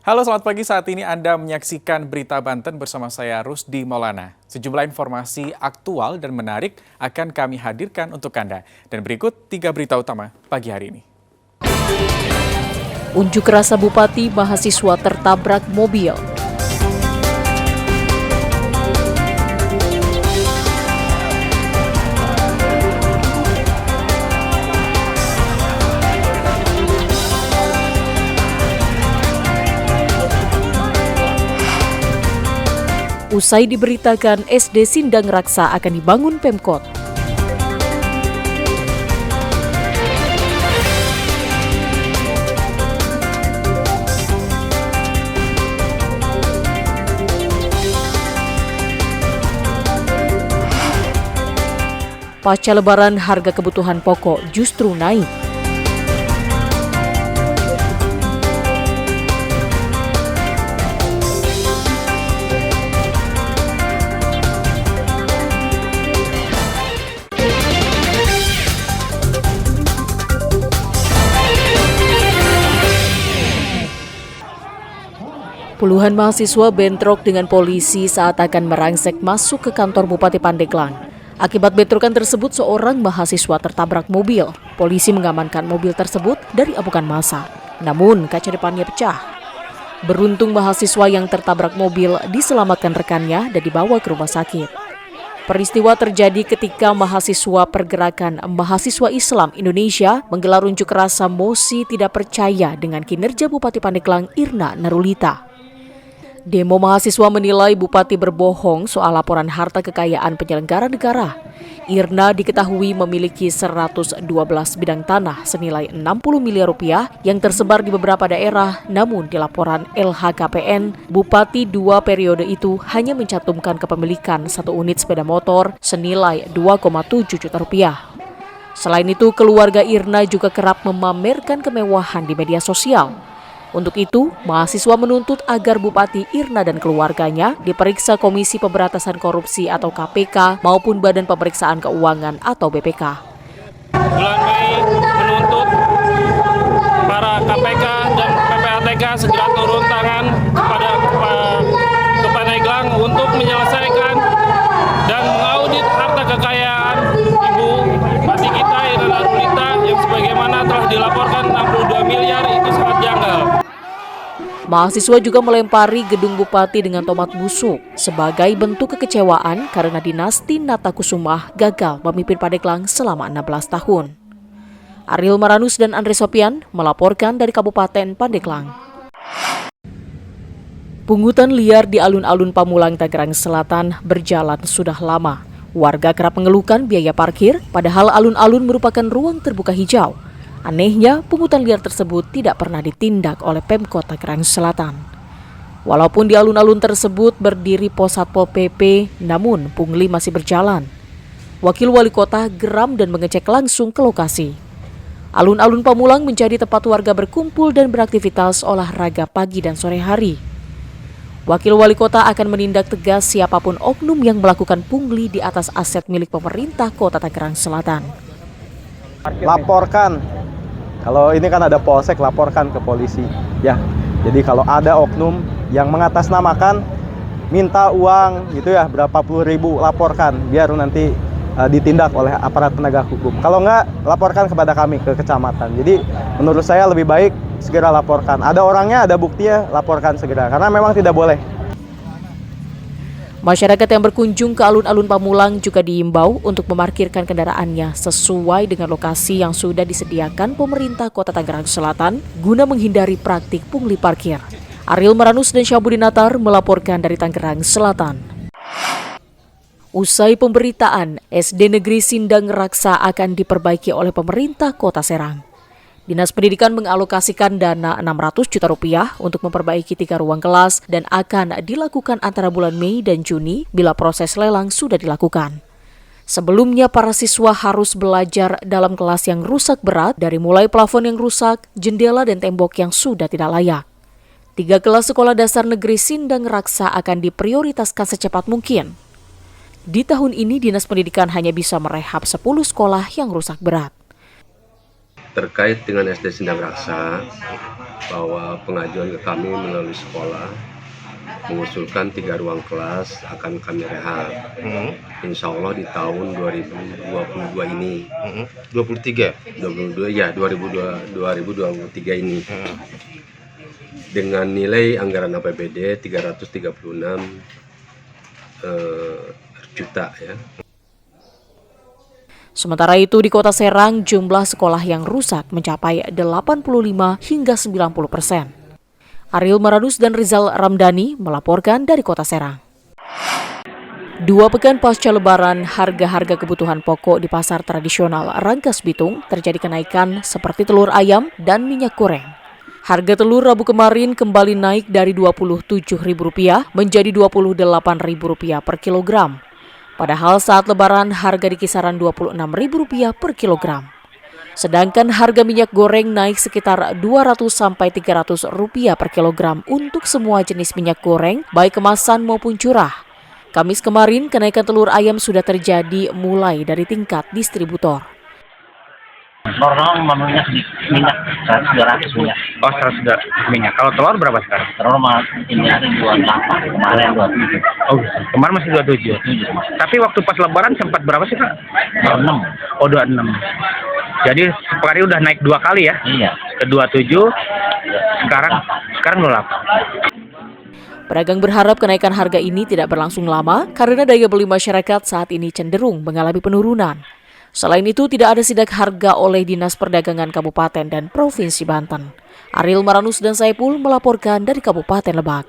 Halo, selamat pagi. Saat ini Anda menyaksikan Berita Banten bersama saya Rusdi Maulana. Sejumlah informasi aktual dan menarik akan kami hadirkan untuk Anda. Dan berikut 3 berita utama pagi hari ini. Unjuk rasa Bupati, mahasiswa tertabrak mobil. Usai diberitakan SD Sindang Raksa akan dibangun Pemkot. Pasca Lebaran, harga kebutuhan pokok justru naik. Puluhan mahasiswa bentrok dengan polisi saat akan merangsek masuk ke kantor Bupati Pandeglang. Akibat bentrokan tersebut, seorang mahasiswa tertabrak mobil. Polisi mengamankan mobil tersebut dari amukan massa. Namun, kaca depannya pecah. Beruntung mahasiswa yang tertabrak mobil diselamatkan rekannya dan dibawa ke rumah sakit. Peristiwa terjadi ketika mahasiswa pergerakan Mahasiswa Islam Indonesia menggelar unjuk rasa mosi tidak percaya dengan kinerja Bupati Pandeglang Irna Narulita. Demo mahasiswa menilai Bupati berbohong soal laporan harta kekayaan penyelenggara negara. Irna diketahui memiliki 112 bidang tanah senilai 60 miliar rupiah yang tersebar di beberapa daerah, namun di laporan LHKPN, Bupati 2 periode itu hanya mencantumkan kepemilikan 1 unit sepeda motor senilai 2,7 juta rupiah. Selain itu, keluarga Irna juga kerap memamerkan kemewahan di media sosial. Untuk itu, mahasiswa menuntut agar Bupati Irna dan keluarganya diperiksa Komisi Pemberantasan Korupsi atau KPK maupun Badan Pemeriksaan Keuangan atau BPK. Bulan Mei menuntut para KPK dan PPATK segera turun tangan kepada Pandeglang untuk menyelesaikan dan mengaudit harta kekayaan Ibu Bupati kita Irna Narulita yang sebagaimana telah dilaporkan 62 miliar itu sangat janggal. Mahasiswa juga melempari gedung Bupati dengan tomat busuk sebagai bentuk kekecewaan karena dinasti Natakusumah gagal memimpin Pandeglang selama 16 tahun. Ariel Maranus dan Andre Sopian melaporkan dari Kabupaten Pandeglang. Pungutan liar di alun-alun Pamulang, Tangerang Selatan berjalan sudah lama. Warga kerap mengeluhkan biaya parkir, padahal alun-alun merupakan ruang terbuka hijau. Anehnya, pungutan liar tersebut tidak pernah ditindak oleh Pemkot Tangerang Selatan. Walaupun di alun-alun tersebut berdiri pos Satpol PP, namun pungli masih berjalan. Wakil Wali Kota geram dan mengecek langsung ke lokasi. Alun-alun Pamulang menjadi tempat warga berkumpul dan beraktivitas olahraga pagi dan sore hari. Wakil Wali Kota akan menindak tegas siapapun oknum yang melakukan pungli di atas aset milik pemerintah Kota Tangerang Selatan. Laporkan. Kalau ini kan ada polsek, laporkan ke polisi. Ya, jadi kalau ada oknum yang mengatasnamakan minta uang gitu ya, berapa puluh ribu, laporkan biar nanti ditindak oleh aparat penegak hukum. Kalau enggak, laporkan kepada kami ke kecamatan. Jadi menurut saya lebih baik segera laporkan. Ada orangnya, ada buktinya, laporkan segera karena memang tidak boleh. Masyarakat yang berkunjung ke alun-alun Pamulang juga diimbau untuk memarkirkan kendaraannya sesuai dengan lokasi yang sudah disediakan pemerintah Kota Tangerang Selatan guna menghindari praktik pungli parkir. Ariel Maranus dan Syabudinatar melaporkan dari Tangerang Selatan. Usai pemberitaan, SD Negeri Sindang Raksa akan diperbaiki oleh pemerintah Kota Serang. Dinas Pendidikan mengalokasikan dana 600 juta rupiah untuk memperbaiki 3 ruang kelas dan akan dilakukan antara bulan Mei dan Juni bila proses lelang sudah dilakukan. Sebelumnya, para siswa harus belajar dalam kelas yang rusak berat dari mulai plafon yang rusak, jendela dan tembok yang sudah tidak layak. 3 kelas sekolah dasar negeri Sindang Raksa akan diprioritaskan secepat mungkin. Di tahun ini, Dinas Pendidikan hanya bisa merehab 10 sekolah yang rusak berat. terkait dengan SD Sendang Raksa, bahwa pengajuan ke kami melalui sekolah mengusulkan 3 ruang kelas akan kami rehab. Insya Allah di tahun 2022 ini. 2023 ini. Dengan nilai anggaran APBD 336 juta ya. Sementara itu di Kota Serang jumlah sekolah yang rusak mencapai 85 hingga 90%. Ariel Maranus dan Rizal Ramdhani melaporkan dari Kota Serang. 2 pekan pasca Lebaran, harga-harga kebutuhan pokok di pasar tradisional Rangkas Bitung terjadi kenaikan seperti telur ayam dan minyak goreng. Harga telur Rabu kemarin kembali naik dari Rp27.000 menjadi Rp28.000 per kilogram. Padahal saat Lebaran harga di kisaran Rp26.000 per kilogram. Sedangkan harga minyak goreng naik sekitar Rp200-300 per kilogram untuk semua jenis minyak goreng, baik kemasan maupun curah. Kamis kemarin, kenaikan telur ayam sudah terjadi mulai dari tingkat distributor. Normal memenuhinya minyak 100-200 minyak. Oh, 100 minyak. Kalau telur berapa sekarang? Telur ini ada 28, kemarin 27. Oh, kemarin masih 27. Tapi waktu pas Lebaran sempat berapa sih, Pak? 26. Oh, 26. Jadi sepekan ini udah naik 2 kali ya? Iya. Ke 27, sekarang 28. Pedagang berharap kenaikan harga ini tidak berlangsung lama karena daya beli masyarakat saat ini cenderung mengalami penurunan. Selain itu, tidak ada sidak harga oleh Dinas Perdagangan Kabupaten dan Provinsi Banten. Ariel Maranus dan Saipul melaporkan dari Kabupaten Lebak.